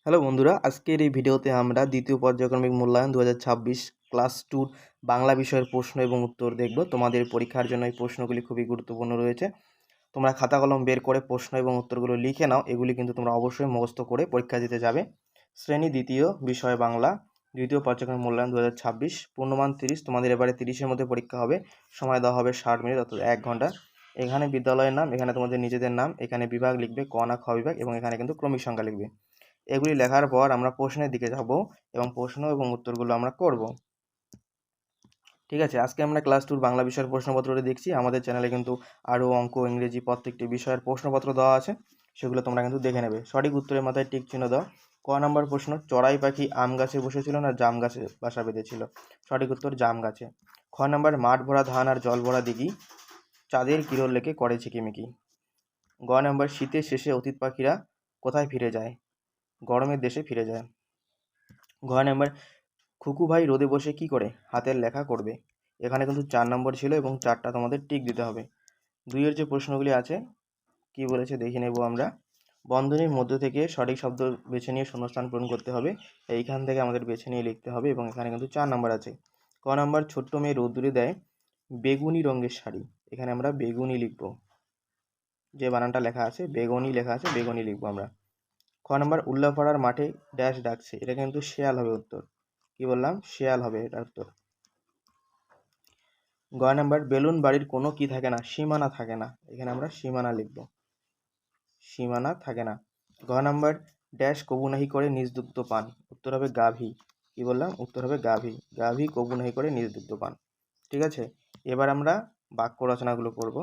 Hello বন্ধুরা, আজকের এই ভিডিওতে আমরা দ্বিতীয় পর্যায়ক্রমিক মূল্যায়ন 2026 ক্লাস 2 বাংলা বিষয়ের প্রশ্ন এবং উত্তর দেখব। তোমাদের পরীক্ষার জন্য এই প্রশ্নগুলি খুবই গুরুত্বপূর্ণ রয়েছে। তোমরা খাতা কলম বের করে প্রশ্ন এবং উত্তরগুলো লিখে নাও। এগুলি কিন্তু তোমরা অবশ্যই মুখস্থ করে পরীক্ষা দিতে যাবে। শ্রেণী দ্বিতীয়, বিষয় বাংলা, দ্বিতীয় পর্যায়ক্রমিক মূল্যায়ন 2026, পূর্ণমান 30। তোমাদের এবারে 30-এর মধ্যে পরীক্ষা হবে। সময় দেওয়া হবে 60 মিনিট, অর্থাৎ 1 ঘন্টা। এখানে বিদ্যালয়ের নাম, এখানে তোমাদের নিজেদের নাম, এখানে বিভাগ লিখবে, ক না খ বিভাগ, এবং এখানে কিন্তু ক্রমিক সংখ্যা লিখবে। এগুলি লেখার পর আমরা প্রশ্নের দিকে যাব এবং প্রশ্ন এবং উত্তরগুলো আমরা করব। ঠিক আছে, আজকে আমরা ক্লাস 2 বাংলা বিষয়ের প্রশ্নপত্রটি দেখছি। আমাদের চ্যানেলে কিন্তু আরও অঙ্ক, ইংরেজি প্রত্যেকটি বিষয়ের প্রশ্নপত্র দেওয়া আছে, সেগুলো তোমরা কিন্তু দেখে নেবে। সঠিক উত্তরের মাথায় টিক চিহ্ন দাও। ক নম্বর প্রশ্ন, চড়াই পাখি আম গাছে বসেছিল না জাম গাছে বাসা বেঁধেছিল? সঠিক উত্তর জাম গাছে। খ নম্বর, মাঠ ভরা ধান আর জল ভরা দিঘি, চাঁদের কিরণ লেকে করে ঝিকিমিকি। গ নম্বর, শীতের শেষে অতীত পাখিরা কোথায় ফিরে যায়? গরমের দেশে ফিরে যায়। ঘ নম্বর, খুকু ভাই রোদে বসে কি করে? হাতের লেখা করবে। এখানে কিন্তু 4 নম্বর ছিল এবং 4টা তোমাদের টিক দিতে হবে। 2-এর যে প্রশ্নগুলি আছে কি বলেছে দেখে নেব আমরা। বন্ধনীর মধ্য থেকে সঠিক শব্দ বেছে নিয়ে শূন্যস্থান পূরণ করতে হবে। এইখান থেকে আমাদের বেছে নিয়ে লিখতে হবে এবং এখানে কিন্তু 4 নম্বর আছে। ক নম্বর, ছোট্ট মেয়ে রোদ্দুরে দেয় বেগুনি রঙের শাড়ি। এখানে আমরা বেগুনি লিখব। যে বানানটা লেখা আছে বেগুনি লেখা আছে, বেগুনি লিখবো আমরা। খ নম্বর, উল্লাপাড়ার মাঠে ড্যাশ ডাকছে। এটা কিন্তু শেয়াল হবে উত্তর। কি বললাম? শেয়াল হবে এটা উত্তর। গ নাম্বার, বেলুন বাড়ির কোনো কি থাকে না? সীমানা থাকে না। এখানে আমরা সীমানা লিখব। সীমানা থাকে না। ঘ নাম্বার, ড্যাশ কবু নাহি করে নিজ দুগ্ধ পান। উত্তর হবে গাভী। কি বললাম? উত্তর হবে গাভী। গাভী কবু নাহি করে নিজ দুগ্ধ পান। ঠিক আছে, এবার আমরা বাক্য রচনাগুলো করব।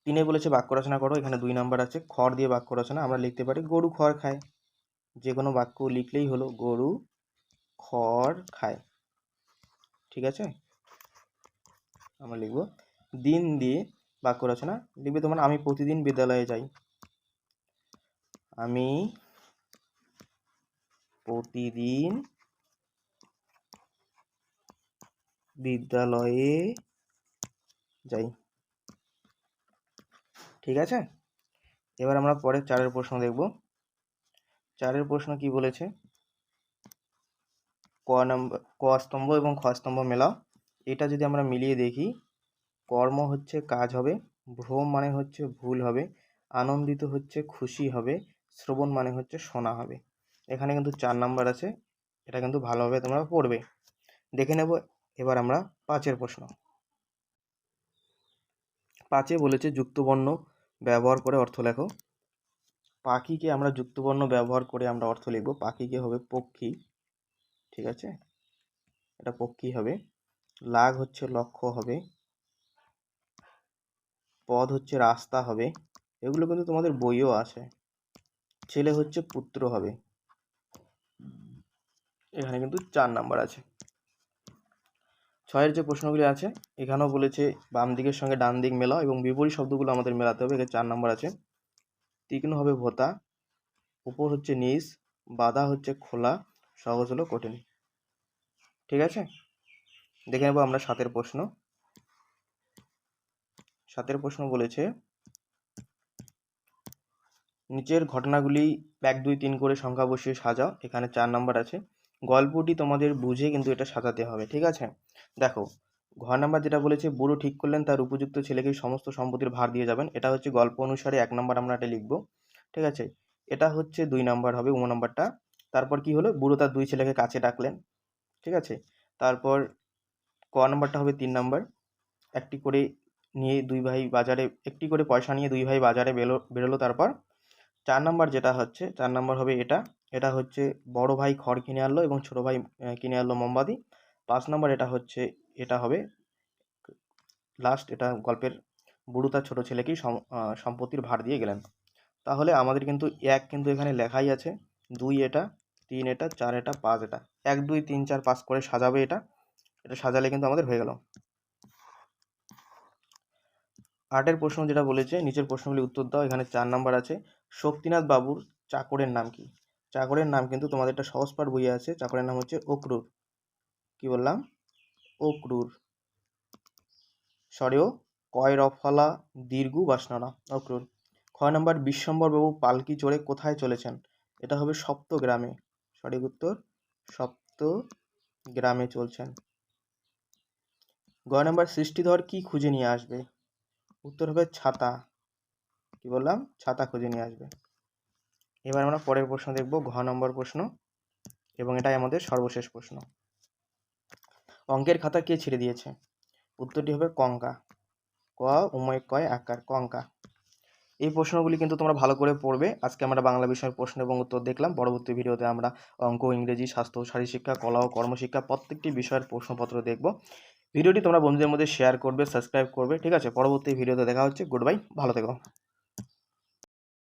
3-এ বলেছে বাক্য রচনা করো। এখানে 2 নাম্বার আছে খড় দিয়ে বাক্য রচনা। আমরা লিখতে পারি গরু খড় খায়। যে কোনো বাক্য লিখলেই হলো, গরু খড় খায়। ঠিক আছে, আমরা লিখব। দিন দিয়ে বাক্য রচনা লিখবে তোমরা, আমি প্রতিদিন বিদ্যালয়ে যাই। আমি প্রতিদিন বিদ্যালয়ে যাই। ঠিক আছে, এবার আমরা পরে 4-এর প্রশ্ন দেখব। 4-এর প্রশ্ন কি বলেছে? ক স্তম্ভ এবং খ স্তম্ভ মেলাও। এটা যদি আমরা মিলিয়ে দেখি, কর্ম হচ্ছে কাজ হবে, ভ্রম মানে হচ্ছে ভুল হবে, আনন্দিত হচ্ছে খুশি হবে, শ্রবণ মানে হচ্ছে শোনা হবে। এখানে কিন্তু 4 নাম্বার আছে, এটা কিন্তু ভালোভাবে তোমরা পড়বে। দেখে নেব এবার আমরা 5-এর প্রশ্ন। 5-এ বলেছে যুক্তবর্ণ ব্যবহার করে অর্থ লেখো। পাখিকে আমরা যুক্তবর্ণ ব্যবহার করে আমরা অর্থ লিখব। পাখিকে হবে পক্ষী। ঠিক আছে, এটা পক্ষী হবে। লাগ হচ্ছে লক্ষ্য হবে। পথ হচ্ছে রাস্তা হবে। এগুলো কিন্তু তোমাদের বইও আছে। ছেলে হচ্ছে পুত্র হবে। এখানে কিন্তু 4 নাম্বার আছে। 6-এর যে প্রশ্নগুলি আছে এখানেও বলেছে বাম দিকের সঙ্গে ডান দিক মেলাও এবং বিপরীত শব্দগুলো আমাদের মেলাতে হবে। এখানে 4 নাম্বার আছে। তীক্ষ্ণ হবে ভোঁতা, উপর হচ্ছে নিচ, বাধা হচ্ছে খোলা, সহজ হলো কঠিন। ঠিক আছে, দেখে নেব আমরা 7-এর প্রশ্ন। 7-এর প্রশ্ন বলেছে নিচের ঘটনাগুলি 1, 2, 3 করে সংখ্যা বসিয়ে সাজাও। এখানে 4 নাম্বার আছে। গল্পটি তোমাদের বুঝে কিন্তু এটা সাজাতে হবে। ঠিক আছে, দেখো ঘ নাম্বার যেটা বলেছে, বুড়ো ঠিক করলেন তার উপযুক্ত ছেলেকে সমস্ত সম্পত্তির ভার দিয়ে যাবেন। এটা হচ্ছে গল্প অনুসারে 1 নাম্বার আমরা এটা লিখবো। ঠিক আছে, এটা হচ্ছে 2 নাম্বার হবে, নাম্বারটা। তারপর কি হলো, বুড়ো তার 2 ছেলেকে কাছে ডাকলেন। ঠিক আছে, তারপর ক নাম্বারটা হবে 3 নাম্বার। একটি করে নিয়ে 2 ভাই বাজারে, একটি করে পয়সা নিয়ে 2 ভাই বাজারে বেরোলো। তারপর 4 নাম্বার যেটা হচ্ছে, 4 নাম্বার হবে এটা। এটা হচ্ছে বড় ভাই খড় কিনে আনলো এবং ছোট ভাই কিনে আনলো মোমবাতি। 5 নাম্বার এটা হচ্ছে, এটা হবে লাস্ট। এটা গল্পের বুড়ো তার ছোট ছেলেকেই সম্পত্তির ভার দিয়ে গেলেন। তাহলে আমাদের কিন্তু 1 কিন্তু এখানে লেখাই আছে, 2 এটা, 3 এটা, 4 এটা, 5 এটা। 1, 2, 3, 4, 5 করে সাজাবে এটা। এটা সাজালে কিন্তু আমাদের হয়ে গেল। 8-এর প্রশ্ন যেটা বলেছে, নিচের প্রশ্নগুলি উত্তর দাও। এখানে 4 নাম্বার আছে। শক্তিনাথ বাবুর চাকরের নাম কি? চাকরের নাম কিন্তু তোমাদের একটা সহজ পাঠ বইয়ে আছে। চাকরের নাম হচ্ছে অক্রুর। কি বললাম? অক্রুর। সরেও কয় রফলা দীর্ঘ বাসনানা অক্রুর। 6 নম্বর, বিশ্বম্বর বাবু পালকি চড়ে কোথায় চলেছেন? এটা হবে সপ্তগ্রামে। সঠিক উত্তর সপ্তগ্রামে চলছেন। গ নম্বর, সৃষ্টিধর কি খুঁজে নিয়ে আসবে? উত্তর হবে ছাতা। কি বললাম? ছাতা খুঁজে নিয়ে আসবে। এবার আমরা পরের প্রশ্ন দেখব, ঘ নম্বর প্রশ্ন, এবং এটাই আমাদের সর্বশেষ প্রশ্ন। অঙ্কের খাতা কে ছেড়ে দিয়েছে? উত্তরটি হবে কঙ্কা। ক উময় কয় আকার, কঙ্কা। এই প্রশ্নগুলি কিন্তু তোমরা ভালো করে পড়বে। আজকে আমরা বাংলা বিষয়ের প্রশ্ন এবং উত্তর দেখলাম। পরবর্তী ভিডিওতে আমরা অঙ্ক, ইংরেজি, স্বাস্থ্য, শারীরশিক্ষা, কলা ও কর্মশিক্ষা প্রত্যেকটি বিষয়ের প্রশ্নপত্র দেখব। ভিডিওটি তোমরা বন্ধুদের মধ্যে শেয়ার করবে, সাবস্ক্রাইব করবে। ঠিক আছে, পরবর্তী ভিডিওতে দেখা হচ্ছে। গুড বাই, ভালো থেকো।